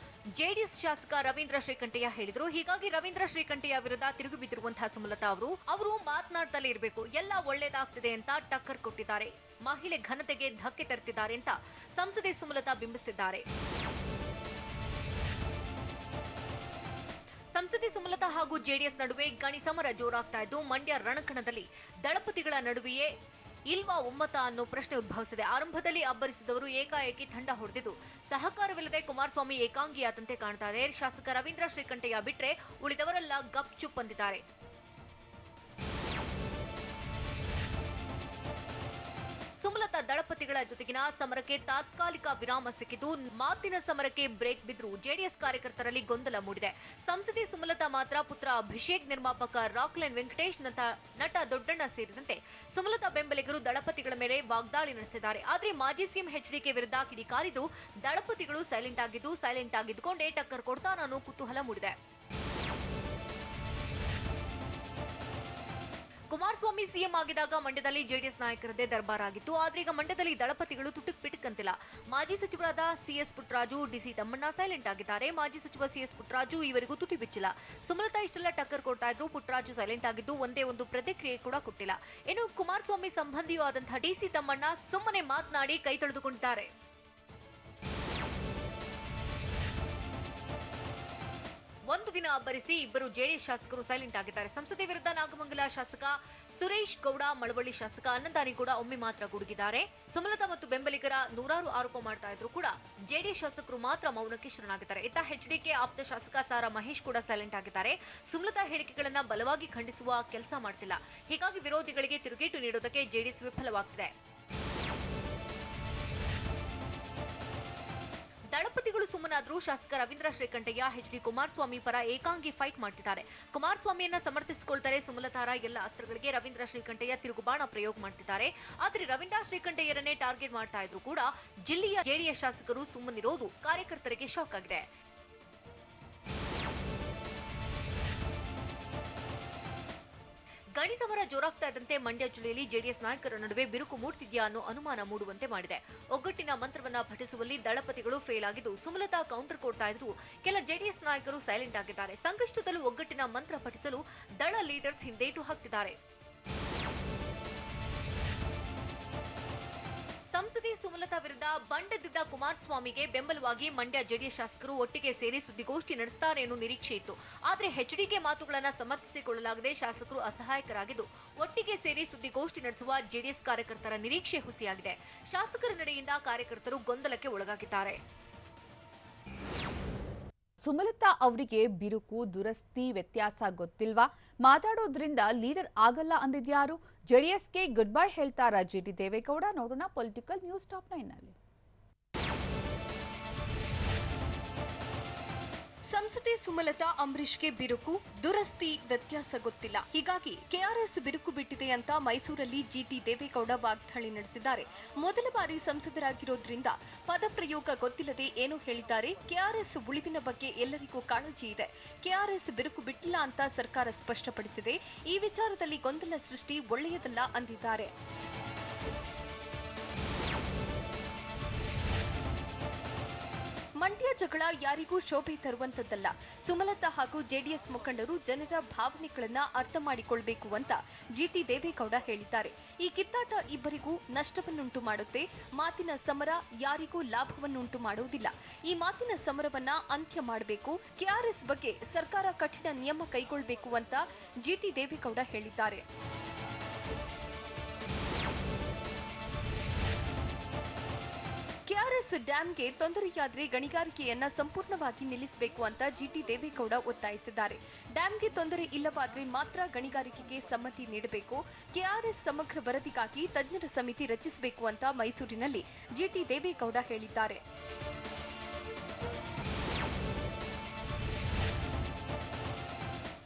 ಜೆಡಿಎಸ್ ಶಾಸಕ ರವೀಂದ್ರ ಶ್ರೀಕಂಠಯ್ಯ ಹೇಳಿದ್ರು. ಹೀಗಾಗಿ ರವೀಂದ್ರ ಶ್ರೀಕಂಠಯ್ಯ ವಿರುದ್ಧ ತಿರುಗಿ ಬಿದ್ದಿರುವಂತಹ ಸುಮಲತಾ ಅವರು ಮಾತನಾಡ್ತಲೇ ಇರಬೇಕು, ಎಲ್ಲ ಒಳ್ಳೇದಾಗ್ತಿದೆ ಅಂತ ಟಕ್ಕರ್ ಕೊಟ್ಟಿದ್ದಾರೆ. ಮಹಿಳೆ ಘನತೆಗೆ ಧಕ್ಕೆ ತರುತ್ತಿದ್ದಾರೆ ಅಂತ ಸಂಸದೆ ಸುಮಲತಾ ಬಿಂಬಿಸಿದ್ದಾರೆ. ಸಂಸದೆ ಸುಮಲತಾ ಹಾಗೂ ಜೆಡಿಎಸ್ ನಡುವೆ ಗಣಿ ಸಮರ ಜೋರಾಗ್ತಾ ಇದ್ದು ಮಂಡ್ಯ ರಣಕಣದಲ್ಲಿ ದಳಪತಿಗಳ ನಡುವೆಯೇ ಇಲ್ವಾ ಒಮ್ಮತ ಅನ್ನೋ ಪ್ರಶ್ನೆ ಉದ್ಭವಿಸಿದೆ. ಆರಂಭದಲ್ಲಿ ಅಬ್ಬರಿಸಿದವರು ಏಕಾಏಕಿ ತಂಡ ಹೊಡೆದಿದ್ದು ಸಹಕಾರವಿಲ್ಲದೆ ಕುಮಾರಸ್ವಾಮಿ ಏಕಾಂಗಿಯಾದಂತೆ ಕಾಣ್ತಾ ಇದೆ. ಶಾಸಕ ರವೀಂದ್ರ ಶ್ರೀಕಂಠಯ್ಯ ಬಿಟ್ರೆ ಉಳಿದವರೆಲ್ಲ ಗಪ್ ಚುಪ್ ಅಂದಿದ್ದಾರೆ. ಸುಮಲತಾ ದಳಪತಿಗಳ ಜೊತೆಗಿನ ಸಮರಕ್ಕೆ ತಾತ್ಕಾಲಿಕ ವಿರಾಮ ಸಿಕ್ಕಿದ್ದು ಮಾತಿನ ಸಮರಕ್ಕೆ ಬ್ರೇಕ್ ಬಿದ್ರು ಜೆಡಿಎಸ್ ಕಾರ್ಯಕರ್ತರಲ್ಲಿ ಗೊಂದಲ ಮೂಡಿದೆ. ಸಂಸದೆ ಸುಮಲತಾ ಮಾತ್ರ ಪುತ್ರ ಅಭಿಷೇಕ್, ನಿರ್ಮಾಪಕ ರಾಕ್ಲೈನ್ ವೆಂಕಟೇಶ್, ನಟ ದೊಡ್ಡಣ್ಣ ಸೇರಿದಂತೆ ಸುಮಲತಾ ಬೆಂಬಲಿಗರು ದಳಪತಿಗಳ ಮೇಲೆ ವಾಗ್ದಾಳಿ ನಡೆಸಿದ್ದಾರೆ. ಆದರೆ ಮಾಜಿ ಸಿಎಂ ಎಚ್ಡಿಕೆ ವಿರುದ್ಧ ಕಿಡಿಕಾರಿದ್ದು ದಳಪತಿಗಳು ಸೈಲೆಂಟ್ ಆಗಿದ್ದುಕೊಂಡೇ ಟಕ್ಕರ್ ಕೊಡ್ತಾರ ಅನ್ನೋ ಕುತೂಹಲ ಮೂಡಿದೆ. ಕುಮಾರಸ್ವಾಮಿ ಸಿಎಂ ಆಗಿದಾಗ ಮಂಡ್ಯದಲ್ಲಿ ಜೆಡಿಎಸ್ ನಾಯಕರದೇ ದರ್ಬಾರ್ ಆಗಿತ್ತು. ಆದ್ರೆ ಈಗ ಮಂಡ್ಯದಲ್ಲಿ ದಳಪತಿಗಳು ತುಟುಕ್ ಪಿಟುಕಂತಿಲ್ಲ. ಮಾಜಿ ಸಚಿವರಾದ C S Puttaraju, D C Thammanna silent ಆಗಿದ್ದಾರೆ. ಮಾಜಿ ಸಚಿವ ಸಿಎಸ್ ಪುಟ್ಟರಾಜು ಇವರಿಗೂ ತುಟಿ ಬಿಚ್ಚಿಲ್ಲ. ಸುಮಲತಾ ಇಷ್ಟೆಲ್ಲ ಟಕ್ಕರ್ ಕೊಡ್ತಾ ಇದ್ರು, ಪುಟ್ಟರಾಜು ಸೈಲೆಂಟ್ ಆಗಿದ್ದು ಒಂದೇ ಒಂದು ಪ್ರತಿಕ್ರಿಯೆ ಕೂಡ ಕೊಟ್ಟಿಲ್ಲ. ಇನ್ನು ಕುಮಾರಸ್ವಾಮಿ ಸಂಬಂಧಿಯೂ ಆದಂತಹ ಡಿಸಿ ತಮ್ಮಣ್ಣ ಸುಮ್ಮನೆ ಮಾತನಾಡಿ ಕೈ ತೊಳೆದುಕೊಂಡಿದ್ದಾರೆ. ಒಂದು ದಿನ ಅಬ್ಬರಿಸಿ ಇಬ್ಬರು ಜೆಡಿಎಸ್ ಶಾಸಕರು ಸೈಲೆಂಟ್ ಆಗಿದ್ದಾರೆ. ಸಂಸದೆ ವಿರುದ್ಧ ನಾಗಮಂಗಲ ಶಾಸಕ ಸುರೇಶ್ ಗೌಡ, ಮಳವಳ್ಳಿ ಶಾಸಕ ಅನ್ನದಾನಿ ಕೂಡ ಒಮ್ಮೆ ಮಾತ್ರ ಗುಡುಗಿದ್ದಾರೆ. ಸುಮಲತಾ ಮತ್ತು ಬೆಂಬಲಿಗರ ನೂರಾರು ಆರೋಪ ಮಾಡ್ತಾ ಇದ್ರು ಕೂಡ ಜೆಡಿಎಸ್ ಶಾಸಕರು ಮಾತ್ರ ಮೌನಕ್ಕೆ ಶರಣಾಗಿದ್ದಾರೆ. ಇತ್ತ ಎಚ್ಡಿಕೆ ಆಪ್ತ ಶಾಸಕ ಸಾರಾ ಮಹೇಶ್ ಕೂಡ ಸೈಲೆಂಟ್ ಆಗಿದ್ದಾರೆ. ಸುಮಲತಾ ಹೇಳಿಕೆಗಳನ್ನ ಬಲವಾಗಿ ಖಂಡಿಸುವ ಕೆಲಸ ಮಾಡ್ತಿಲ್ಲ. ಹೀಗಾಗಿ ವಿರೋಧಿಗಳಿಗೆ ತಿರುಗೇಟು ನೀಡೋದಕ್ಕೆ ಜೆಡಿಎಸ್ ವಿಫಲವಾಗ್ತಿದೆ. ದಳಪತಿಗಳು ಸುಮ್ಮನಾದ್ರೂ ಶಾಸಕ ರವೀಂದ್ರ ಶ್ರೀಕಂಠಯ್ಯ ಎಚ್ಡಿ ಕುಮಾರಸ್ವಾಮಿ ಪರ ಏಕಾಂಗಿ ಫೈಟ್ ಮಾಡ್ತಿದ್ದಾರೆ. ಕುಮಾರಸ್ವಾಮಿಯನ್ನ ಸಮರ್ಥಿಸಿಕೊಳ್ತಾರೆ ಸುಮಲತಾರ ಎಲ್ಲ ಅಸ್ತ್ರಗಳಿಗೆ ರವೀಂದ್ರ ಶ್ರೀಕಂಠಯ್ಯ ತಿರುಗುಬಾಣ ಪ್ರಯೋಗ ಮಾಡ್ತಿದ್ದಾರೆ. ಆದರೆ ರವೀಂದ್ರ ಶ್ರೀಕಂಠಯ್ಯರನ್ನೇ ಟಾರ್ಗೆಟ್ ಮಾಡ್ತಾ ಇದ್ರು ಕೂಡ ಜಿಲ್ಲೆಯ ಜೆಡಿಎಸ್ ಶಾಸಕರು ಸುಮ್ಮನಿರೋದು ಕಾರ್ಯಕರ್ತರಿಗೆ ಶಾಕ್ ಆಗಿದೆ. ಗಣಿ ಸಮರ ಜೋರಾಗ್ತಾ ಇದ್ದಂತೆ ಮಂಡ್ಯ ಜಿಲ್ಲೆಯಲ್ಲಿ ಜೆಡಿಎಸ್ ನಾಯಕರ ನಡುವೆ ಬಿರುಕು ಮೂಡ್ತಿದ್ಯಾ ಅನ್ನೋ ಅನುಮಾನ ಮೂಡುವಂತೆ ಮಾಡಿದೆ. ಒಗ್ಗಟ್ಟಿನ ಮಂತ್ರವನ್ನ ಪಠಿಸುವಲ್ಲಿ ದಳಪತಿಗಳು ಫೇಲ್ ಆಗಿದ್ದು ಸುಮಲತಾ ಕೌಂಟರ್ ಕೊಡ್ತಾ ಇದ್ರು. ಕೆಲ ಜೆಡಿಎಸ್ ನಾಯಕರು ಸೈಲೆಂಟ್ ಆಗಿದ್ದಾರೆ. ಸಂಕಷ್ಟದಲ್ಲೂ ಒಗ್ಗಟ್ಟಿನ ಮಂತ್ರ ಪಠಿಸಲು ದಳ ಲೀಡರ್ಸ್ ಹಿಂದೇಟು ಹಾಕ್ತಿದ್ದಾರೆ. ಸಂಸದೆ ಸುಮಲತಾ ವಿರುದ್ಧ ಬಂಡದಿದ್ದ ಕುಮಾರಸ್ವಾಮಿಗೆ ಬೆಂಬಲವಾಗಿ ಮಂಡ್ಯ ಜೆಡಿಎಸ್ ಶಾಸಕರು ಒಟ್ಟಿಗೆ ಸೇರಿ ಸುದ್ದಿಗೋಷ್ಠಿ ನಡೆಸುತ್ತಾರೆ ಎನ್ನುವ ನಿರೀಕ್ಷೆ ಇತ್ತು. ಆದರೆ ಎಚ್ಡಿಕೆ ಮಾತುಗಳನ್ನು ಸಮರ್ಥಿಸಿಕೊಳ್ಳಲಾಗದೆ ಶಾಸಕರು ಅಸಹಾಯಕರಾಗಿದ್ದು ಒಟ್ಟಿಗೆ ಸೇರಿ ಸುದ್ದಿಗೋಷ್ಠಿ ನಡೆಸುವ ಜೆಡಿಎಸ್ ಕಾರ್ಯಕರ್ತರ ನಿರೀಕ್ಷೆ ಹುಸಿಯಾಗಿದೆ. ಶಾಸಕರ ನಡೆಯಿಂದ ಕಾರ್ಯಕರ್ತರು ಗೊಂದಲಕ್ಕೆ ಒಳಗಾಗಿದ್ದಾರೆ. ಸುಮಲತಾ ಅವರಿಗೆ ಬಿರುಕು ದುರಸ್ತಿ ವ್ಯತ್ಯಾಸ ಗೊತ್ತಿಲ್ವಾ? ಮಾತಾಡೋದ್ರಿಂದ ಲೀಡರ್ ಆಗಲ್ಲ ಅಂದಿದ್ಯಾರು? ಜೆಡಿಎಸ್ಗೆ ಗುಡ್ ಬೈ ಹೇಳ್ತಾರಾ ಜಿಟಿ ದೇವೇಗೌಡ? ನೋಡೋಣ ಪೊಲಿಟಿಕಲ್ ನ್ಯೂಸ್ ಟಾಪ್ 9 ನಲ್ಲಿ. ಸಂಸದೆ ಸುಮಲತಾ ಅಂಬರೀಷ್ಗೆ ಬಿರುಕು ದುರಸ್ತಿ ವ್ಯತ್ಯಾಸ ಗೊತ್ತಿಲ್ಲ. ಹೀಗಾಗಿ ಕೆಆರ್ಎಸ್ ಬಿರುಕು ಬಿಟ್ಟಿದೆ ಅಂತ ಮೈಸೂರಲ್ಲಿ ಜಿಟಿ ದೇವೇಗೌಡ ವಾಗ್ದಾಳಿ ನಡೆಸಿದ್ದಾರೆ. ಮೊದಲ ಬಾರಿ ಸಂಸದರಾಗಿರೋದ್ರಿಂದ ಪದಪ್ರಯೋಗ ಗೊತ್ತಿಲ್ಲದೆ ಏನೋ ಹೇಳಿದ್ದಾರೆ. ಕೆಆರ್ಎಸ್ ಉಳಿವಿನ ಬಗ್ಗೆ ಎಲ್ಲರಿಗೂ ಕಾಳಜಿ ಇದೆ. ಕೆಆರ್ಎಸ್ ಬಿರುಕು ಬಿಟ್ಟಿಲ್ಲ ಅಂತ ಸರ್ಕಾರ ಸ್ಪಷ್ಟಪಡಿಸಿದೆ. ಈ ವಿಚಾರದಲ್ಲಿ ಗೊಂದಲ ಸೃಷ್ಟಿ ಒಳ್ಳೆಯದಲ್ಲ ಅಂದಿದ್ದಾರೆ. ಮಂಡ್ಯ ಜಗಳ ಯಾರಿಗೂ ಶೋಭೆ ತರುವಂತದ್ದಲ್ಲ. ಸುಮಲತಾ ಹಾಗೂ ಜೆಡಿಎಸ್ ಮುಖಂಡರು ಜನರ ಭಾವನೆಗಳನ್ನ ಅರ್ಥ ಮಾಡಿಕೊಳ್ಬೇಕು ಅಂತ ಜಿಟಿ ದೇವೇಗೌಡ ಹೇಳಿದ್ದಾರೆ. ಈ ಕಿತ್ತಾಟ ಇಬ್ಬರಿಗೂ ನಷ್ಟವನ್ನುಂಟು ಮಾಡುತ್ತೆ. ಮಾತಿನ ಸಮರ ಯಾರಿಗೂ ಲಾಭವನ್ನುಂಟು ಮಾಡುವುದಿಲ್ಲ. ಈ ಮಾತಿನ ಸಮರವನ್ನ ಅಂತ್ಯ ಮಾಡಬೇಕು. ಕೆಆರ್ಎಸ್ ಬಗ್ಗೆ ಸರ್ಕಾರ ಕಠಿಣ ನಿಯಮ ಕೈಗೊಳ್ಳಬೇಕು ಅಂತ ಜಿಟಿ ದೇವೇಗೌಡ ಹೇಳಿದ್ದಾರೆ. ಕೆಆರ್ಎಸ್ ಡ್ಯಾಂಗೆ ತೊಂದರೆಯಾದರೆ ಗಣಿಗಾರಿಕೆಯನ್ನ ಸಂಪೂರ್ಣವಾಗಿ ನಿಲ್ಲಿಸಬೇಕು ಅಂತ ಜಿಟಿ ದೇವೇಗೌಡ ಒತ್ತಾಯಿಸಿದ್ದಾರೆ. ಡ್ಯಾಂಗೆ ತೊಂದರೆ ಇಲ್ಲವಾದರೆ ಮಾತ್ರ ಗಣಿಗಾರಿಕೆಗೆ ಸಮ್ಮತಿ ನೀಡಬೇಕು. ಕೆಆರ್ಎಸ್ ಸಮಗ್ರ ವರದಿಗಾಗಿ ತಜ್ಞರ ಸಮಿತಿ ರಚಿಸಬೇಕು ಅಂತ ಮೈಸೂರಿನಲ್ಲಿ ಜಿಟಿ ದೇವೇಗೌಡ ಹೇಳಿದ್ದಾರೆ.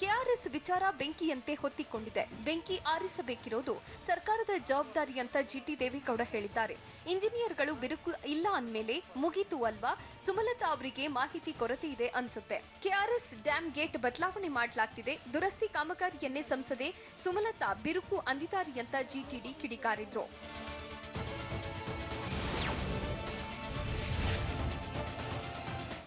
ಕೆಆರ್ಎಸ್ ವಿಚಾರ ಬೆಂಕಿಯಂತೆ ಹೊತ್ತಿಕೊಂಡಿದೆ. ಬೆಂಕಿ ಆರಿಸಬೇಕಿರೋದು ಸರ್ಕಾರದ ಜವಾಬ್ದಾರಿ ಅಂತ ಜಿಟಿ ದೇವೇಗೌಡ ಹೇಳಿದ್ದಾರೆ. ಇಂಜಿನಿಯರ್ಗಳು ಬಿರುಕು ಇಲ್ಲ ಅಂದ್ಮೇಲೆ ಮುಗೀತು ಅಲ್ವಾ? ಸುಮಲತಾ ಅವರಿಗೆ ಮಾಹಿತಿ ಕೊರತೆ ಇದೆ ಅನ್ಸುತ್ತೆ. ಕೆಆರ್ಎಸ್ ಡ್ಯಾಮ್ ಗೇಟ್ ಬದಲಾವಣೆ ಮಾಡಲಾಗ್ತಿದೆ. ದುರಸ್ತಿ ಕಾಮಗಾರಿಯನ್ನೇ ಸಂಸದೆ ಸುಮಲತಾ ಬಿರುಕು ಅಂದಿದ್ದಾರೆ ಅಂತ ಜಿಟಿಡಿ ಕಿಡಿಕಾರಿದ್ರು.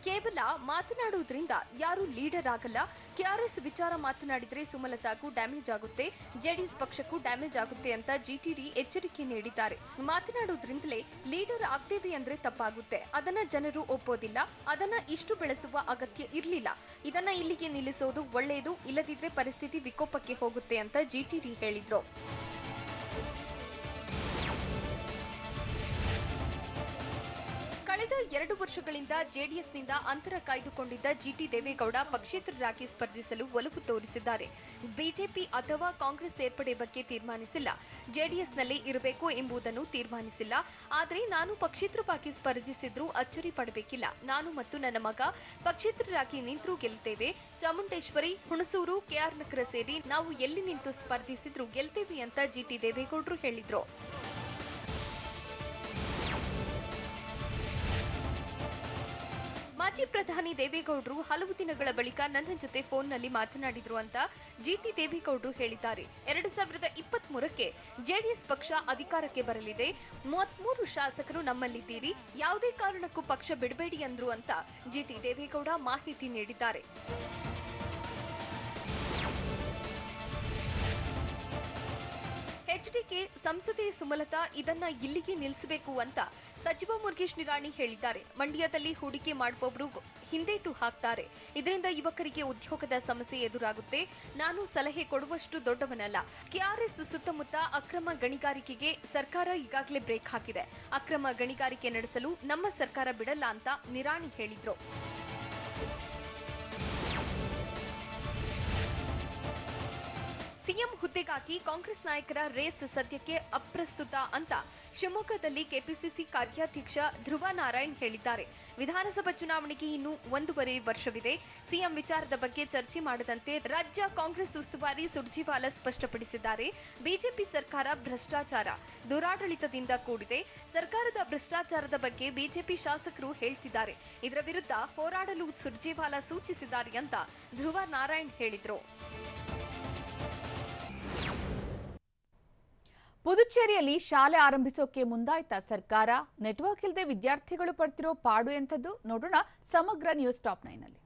ಕೇವಲ ಮಾತನಾಡುವುದರಿಂದ ಯಾರು ಲೀಡರ್ ಆಗಲ್ಲ. ಕೆಆರ್ಎಸ್ ವಿಚಾರ ಮಾತನಾಡಿದ್ರೆ ಸುಮಲತಾಗೂ ಡ್ಯಾಮೇಜ್ ಆಗುತ್ತೆ, ಜೆಡಿಎಸ್ ಪಕ್ಷಕ್ಕೂ ಡ್ಯಾಮೇಜ್ ಆಗುತ್ತೆ ಅಂತ ಜಿಟಿಡಿ ಎಚ್ಚರಿಕೆ ನೀಡಿದ್ದಾರೆ. ಮಾತನಾಡುವುದರಿಂದಲೇ ಲೀಡರ್ ಆಗ್ತೇವೆ ಅಂದ್ರೆ ತಪ್ಪಾಗುತ್ತೆ. ಅದನ್ನ ಜನರು ಒಪ್ಪೋದಿಲ್ಲ. ಅದನ್ನ ಇಷ್ಟು ಬೆಳೆಸುವ ಅಗತ್ಯ ಇರಲಿಲ್ಲ. ಇದನ್ನ ಇಲ್ಲಿಗೆ ನಿಲ್ಲಿಸೋದು ಒಳ್ಳೆಯದು. ಇಲ್ಲದಿದ್ರೆ ಪರಿಸ್ಥಿತಿ ವಿಕೋಪಕ್ಕೆ ಹೋಗುತ್ತೆ ಅಂತ ಜಿಟಿಡಿ ಹೇಳಿದ್ರು. ಕಳೆದ 2 ವರ್ಷಗಳಿಂದ ಜೆಡಿಎಸ್ನಿಂದ ಅಂತರ ಕಾಯ್ದುಕೊಂಡಿದ್ದ ಜಿಟಿ ದೇವೇಗೌಡ ಪಕ್ಷೇತರರಾಗಿ ಸ್ಪರ್ಧಿಸಲು ಒಲವು ತೋರಿಸಿದ್ದಾರೆ. ಬಿಜೆಪಿ ಅಥವಾ ಕಾಂಗ್ರೆಸ್ ಸೇರ್ಪಡೆ ಬಗ್ಗೆ ತೀರ್ಮಾನಿಸಿಲ್ಲ. ಜೆಡಿಎಸ್ನಲ್ಲೇ ಇರಬೇಕು ಎಂಬುದನ್ನು ತೀರ್ಮಾನಿಸಿಲ್ಲ. ಆದರೆ ನಾನು ಪಕ್ಷೇತರವಾಗಿ ಸ್ಪರ್ಧಿಸಿದ್ರೂ ಅಚ್ಚರಿ ಪಡಬೇಕಿಲ್ಲ. ನಾನು ಮತ್ತು ನನ್ನ ಮಗ ಪಕ್ಷೇತರರಾಗಿ ನಿಂತರೂ ಗೆಲ್ತೇವೆ. ಚಾಮುಂಡೇಶ್ವರಿ, ಹುಣಸೂರು, ಕೆಆರ್ ನಗರ ಸೇರಿ ನಾವು ಎಲ್ಲಿ ನಿಂತು ಸ್ಪರ್ಧಿಸಿದ್ರೂ ಗೆಲ್ತೇವೆ ಅಂತ ಜಿಟಿ ದೇವೇಗೌಡರು ಹೇಳಿದ್ರು. ಮಾಜಿ ಪ್ರಧಾನಿ ದೇವೇಗೌಡರು ಹಲವು ದಿನಗಳ ಬಳಿಕ ನನ್ನ ಜೊತೆ ಫೋನ್ನಲ್ಲಿ ಮಾತನಾಡಿದ್ರು ಅಂತ ಜಿಟಿ ದೇವೇಗೌಡರು ಹೇಳಿದ್ದಾರೆ. 2023ಕ್ಕೆ ಜೆಡಿಎಸ್ ಪಕ್ಷ ಅಧಿಕಾರಕ್ಕೆ ಬರಲಿದೆ. 33 ಶಾಸಕರು ನಮ್ಮಲ್ಲಿದ್ದೀರಿ. ಯಾವುದೇ ಕಾರಣಕ್ಕೂ ಪಕ್ಷ ಬಿಡಬೇಡಿ ಅಂದ್ರು ಅಂತ ಜಿಟಿ ದೇವೇಗೌಡ ಮಾಹಿತಿ ನೀಡಿದ್ದಾರೆ. ಎಚ್ಡಿಕೆ ಸಂಸದೆ ಸುಮಲತಾ ಇದನ್ನ ಇಲ್ಲಿಗೆ ನಿಲ್ಲಿಸಬೇಕು ಅಂತ ಸಚಿವ ಮುರುಗೇಶ್ ನಿರಾಣಿ ಹೇಳಿದ್ದಾರೆ. ಮಂಡ್ಯದಲ್ಲಿ ಹೂಡಿಕೆ ಮಾಡುವವರು ಹಿಂದೇಟು ಹಾಕ್ತಾರೆ. ಇದರಿಂದ ಯುವಕರಿಗೆ ಉದ್ಯೋಗದ ಸಮಸ್ಯೆ ಎದುರಾಗುತ್ತೆ. ನಾನು ಸಲಹೆ ಕೊಡುವಷ್ಟು ದೊಡ್ಡವನಲ್ಲ. ಕೆಆರ್ಎಸ್ ಸುತ್ತಮುತ್ತ ಅಕ್ರಮ ಗಣಿಗಾರಿಕೆಗೆ ಸರ್ಕಾರ ಈಗಾಗಲೇ ಬ್ರೇಕ್ ಹಾಕಿದೆ. ಅಕ್ರಮ ಗಣಿಗಾರಿಕೆ ನಡೆಸಲು ನಮ್ಮ ಸರ್ಕಾರ ಬಿಡಲ್ಲ ಅಂತ ನಿರಾಣಿ ಹೇಳಿದ್ರು. ಸಿಎಂ ಹುದ್ದೆಗಾಗಿ ಕಾಂಗ್ರೆಸ್ ನಾಯಕರ ರೇಸ್ ಸದ್ಯಕ್ಕೆ ಅಪ್ರಸ್ತುತ ಅಂತ ಶಿವಮೊಗ್ಗದಲ್ಲಿ ಕೆಪಿಸಿಸಿ ಕಾರ್ಯಾಧ್ಯಕ್ಷ ಧ್ರುವ ನಾರಾಯಣ್ ಹೇಳಿದ್ದಾರೆ. ವಿಧಾನಸಭಾ ಚುನಾವಣೆಗೆ ಇನ್ನು 1.5 ವರ್ಷವಿದೆ. ಸಿಎಂ ವಿಚಾರದ ಬಗ್ಗೆ ಚರ್ಚೆ ಮಾಡದಂತೆ ರಾಜ್ಯ ಕಾಂಗ್ರೆಸ್ ಉಸ್ತುವಾರಿ ಸುರ್ಜೇವಾಲಾ ಸ್ಪಷ್ಟಪಡಿಸಿದ್ದಾರೆ. ಬಿಜೆಪಿ ಸರ್ಕಾರ ಭ್ರಷ್ಟಾಚಾರ, ದುರಾಡಳಿತದಿಂದ ಕೂಡಿದೆ. ಸರ್ಕಾರದ ಭ್ರಷ್ಟಾಚಾರದ ಬಗ್ಗೆ ಬಿಜೆಪಿ ಶಾಸಕರು ಹೇಳ್ತಿದ್ದಾರೆ. ಇದರ ವಿರುದ್ಧ ಹೋರಾಡಲು ಸುರ್ಜೇವಾಲಾ ಸೂಚಿಸಿದ್ದಾರೆ ಅಂತ ಧ್ರುವ ನಾರಾಯಣ್ ಹೇಳಿದರು. ಪುದುಚೇರಿಯಲ್ಲಿ ಶಾಲೆ ಆರಂಭಿಸೋಕೆ ಮುಂದಾಯ್ತಾ ಸರ್ಕಾರ? ನೆಟ್ವರ್ಕ್ ಇಲ್ಲದೆ ವಿದ್ಯಾರ್ಥಿಗಳು ಪಡ್ತಿರೋ ಪಾಡು ಎಂಥದ್ದು ನೋಡೋಣ ಸಮಗ್ರ ನ್ಯೂಸ್ ಟಾಪ್ 9ನಲ್ಲಿ.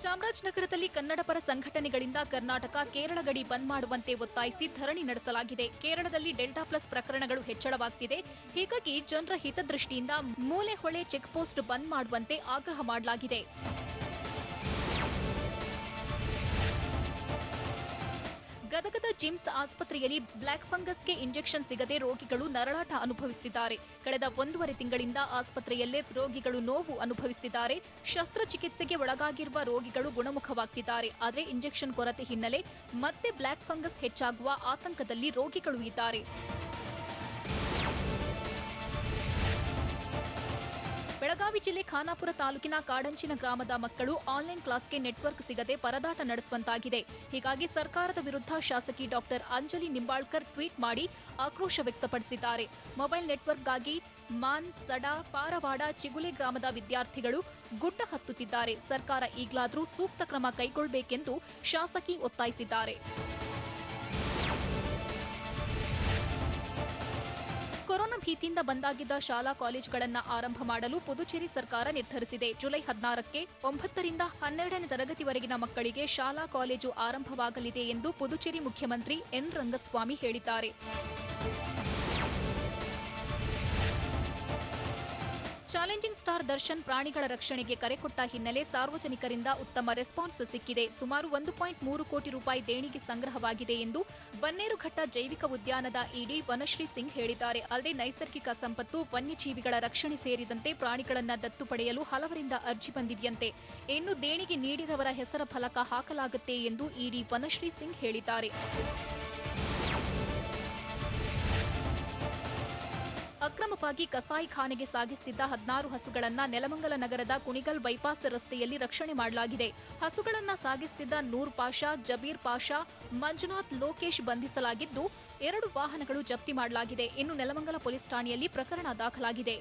ಚಾಮರಾಜನಗರದಲ್ಲಿ ಕನ್ನಡಪರ ಸಂಘಟನೆಗಳಿಂದ ಕರ್ನಾಟಕ ಕೇರಳ ಗಡಿ ಬಂದ್ ಮಾಡುವಂತೆ ಒತ್ತಾಯಿಸಿ ಧರಣಿ ನಡೆಸಲಾಗಿದೆ. ಕೇರಳದಲ್ಲಿ ಡೆಲ್ಟಾ ಪ್ಲಸ್ ಪ್ರಕರಣಗಳು ಹೆಚ್ಚಳವಾಗ್ತಿದೆ. ಹೀಗಾಗಿ ಜನರ ಹಿತದೃಷ್ಟಿಯಿಂದ ಮೂಲೆಹೊಳೆ ಚೆಕ್ಪೋಸ್ಟ್ ಬಂದ್ ಮಾಡುವಂತೆ ಆಗ್ರಹ ಮಾಡಲಾಗಿದೆ. ಗದಗದ ಜಿಮ್ಸ್ ಆಸ್ಪತ್ರೆಯಲ್ಲಿ ಬ್ಲಾಕ್ ಫಂಗಸ್ಗೆ ಇಂಜೆಕ್ಷನ್ ಸಿಗದೆ ರೋಗಿಗಳು ನರಳಾಟ ಅನುಭವಿಸುತ್ತಿದ್ದಾರೆ. ಕಳೆದ 1.5 ತಿಂಗಳಿಂದ ಆಸ್ಪತ್ರೆಯಲ್ಲೇ ರೋಗಿಗಳು ನೋವು ಅನುಭವಿಸುತ್ತಿದ್ದಾರೆ. ಶಸ್ತ್ರಚಿಕಿತ್ಸೆಗೆ ಒಳಗಾಗಿರುವ ರೋಗಿಗಳು ಗುಣಮುಖವಾಗ್ತಿದ್ದಾರೆ. ಆದರೆ ಇಂಜೆಕ್ಷನ್ ಕೊರತೆ ಹಿನ್ನೆಲೆ ಮತ್ತೆ ಬ್ಲಾಕ್ ಫಂಗಸ್ ಹೆಚ್ಚಾಗುವ ಆತಂಕದಲ್ಲಿ ರೋಗಿಗಳು ಇದ್ದಾರೆ. ಬೆಳಗಾವಿ ಜಿಲ್ಲೆ ಖಾನಾಪುರ ತಾಲೂಕಿನ ಕಾಡಂಚಿನ ಗ್ರಾಮದ ಮಕ್ಕಳು ಆನ್ಲೈನ್ ಕ್ಲಾಸ್ಗೆ ನೆಟ್ವರ್ಕ್ ಸಿಗದೆ ಪರದಾಟ ನಡೆಸುವಂತಾಗಿದೆ. ಹೀಗಾಗಿ ಸರ್ಕಾರದ ವಿರುದ್ಧ ಶಾಸಕಿ ಡಾಕ್ಟರ್ ಅಂಜಲಿ ನಿಂಬಾಳ್ಕರ್ ಟ್ವೀಟ್ ಮಾಡಿ ಆಕ್ರೋಶ ವ್ಯಕ್ತಪಡಿಸಿದ್ದಾರೆ. ಮೊಬೈಲ್ ನೆಟ್ವರ್ಕ್ಗಾಗಿ ಮಾನ್, ಸಡಾ, ಪಾರವಾಡ, ಚಿಗುಲೆ ಗ್ರಾಮದ ವಿದ್ಯಾರ್ಥಿಗಳು ಗುಡ್ಡ ಹತ್ತುತ್ತಿದ್ದಾರೆ. ಸರ್ಕಾರ ಈಗಲಾದರೂ ಸೂಕ್ತ ಕ್ರಮ ಕೈಗೊಳ್ಳಬೇಕೆಂದು ಶಾಸಕಿ ಒತ್ತಾಯಿಸಿದ್ದಾರೆ. ಕೊರೋನಾ ಭೀತಿಯಿಂದ ಬಂದಾಗಿದ್ದ ಶಾಲಾ ಕಾಲೇಜುಗಳನ್ನು ಆರಂಭ ಮಾಡಲು ಪುದುಚೇರಿ ಸರ್ಕಾರ ನಿರ್ಧರಿಸಿದೆ. ಜುಲೈ 16ಕ್ಕೆ 9ರಿಂದ 12ನೇ ತರಗತಿವರೆಗಿನ ಮಕ್ಕಳಿಗೆ ಶಾಲಾ ಕಾಲೇಜು ಆರಂಭವಾಗಲಿದೆ ಎಂದು ಪುದುಚೇರಿ ಮುಖ್ಯಮಂತ್ರಿ ಎನ್ ರಂಗಸ್ವಾಮಿ ಹೇಳಿದ್ದಾರೆ. ಚಾಲೆಂಜಿಂಗ್ ಸ್ಟಾರ್ ದರ್ಶನ್ ಪ್ರಾಣಿಗಳ ರಕ್ಷಣೆಗೆ ಕರೆ ಕೊಟ್ಟ ಹಿನ್ನೆಲೆ ಸಾರ್ವಜನಿಕರಿಂದ ಉತ್ತಮ ರೆಸ್ಪಾನ್ಸ್ ಸಿಕ್ಕಿದೆ. ಸುಮಾರು 1.3 ಕೋಟಿ ರೂಪಾಯಿ ದೇಣಿಗೆ ಸಂಗ್ರಹವಾಗಿದೆ ಎಂದು ಬನ್ನೇರುಘಟ್ಟ ಜೈವಿಕ ಉದ್ಯಾನದ ಇಡಿ ವನಶ್ರೀ ಸಿಂಗ್ ಹೇಳಿದ್ದಾರೆ. ಅಲ್ಲದೆ ನೈಸರ್ಗಿಕ ಸಂಪತ್ತು, ವನ್ಯಜೀವಿಗಳ ರಕ್ಷಣೆ ಸೇರಿದಂತೆ ಪ್ರಾಣಿಗಳನ್ನು ದತ್ತು ಪಡೆಯಲು ಹಲವರಿಂದ ಅರ್ಜಿ ಬಂದಿವೆಯಂತೆ. ಇನ್ನು ದೇಣಿಗೆ ನೀಡಿದವರ ಹೆಸರ ಫಲಕ ಹಾಕಲಾಗುತ್ತೆ ಎಂದು ಇಡಿ ವನಶ್ರೀ ಸಿಂಗ್ ಹೇಳಿದ್ದಾರೆ. ಅಕ್ರಮವಾಗಿ ಕಸಾಯಿಖಾನೆಗೆ ಸಾಗಿಸುತ್ತಿದ್ದ 16 ಹಸುಗಳನ್ನು ನೆಲಮಂಗಲ ನಗರದ ಕುಣಿಗಲ್ ಬೈಪಾಸ್ ರಸ್ತೆಯಲ್ಲಿ ರಕ್ಷಣೆ ಮಾಡಲಾಗಿದೆ. ಹಸುಗಳನ್ನು ಸಾಗಿಸುತ್ತಿದ್ದ ನೂರ್ ಪಾಷಾ, ಜಬೀರ್ ಪಾಷಾ, ಮಂಜುನಾಥ್, ಲೋಕೇಶ್ ಬಂಧಿಸಲಾಗಿದ್ದು 2 ವಾಹನಗಳು ಜಪ್ತಿ ಮಾಡಲಾಗಿದೆ. ಇನ್ನು ನೆಲಮಂಗಲ ಪೊಲೀಸ್ ಠಾಣೆಯಲ್ಲಿ ಪ್ರಕರಣ ದಾಖಲಾಗಿದೆ.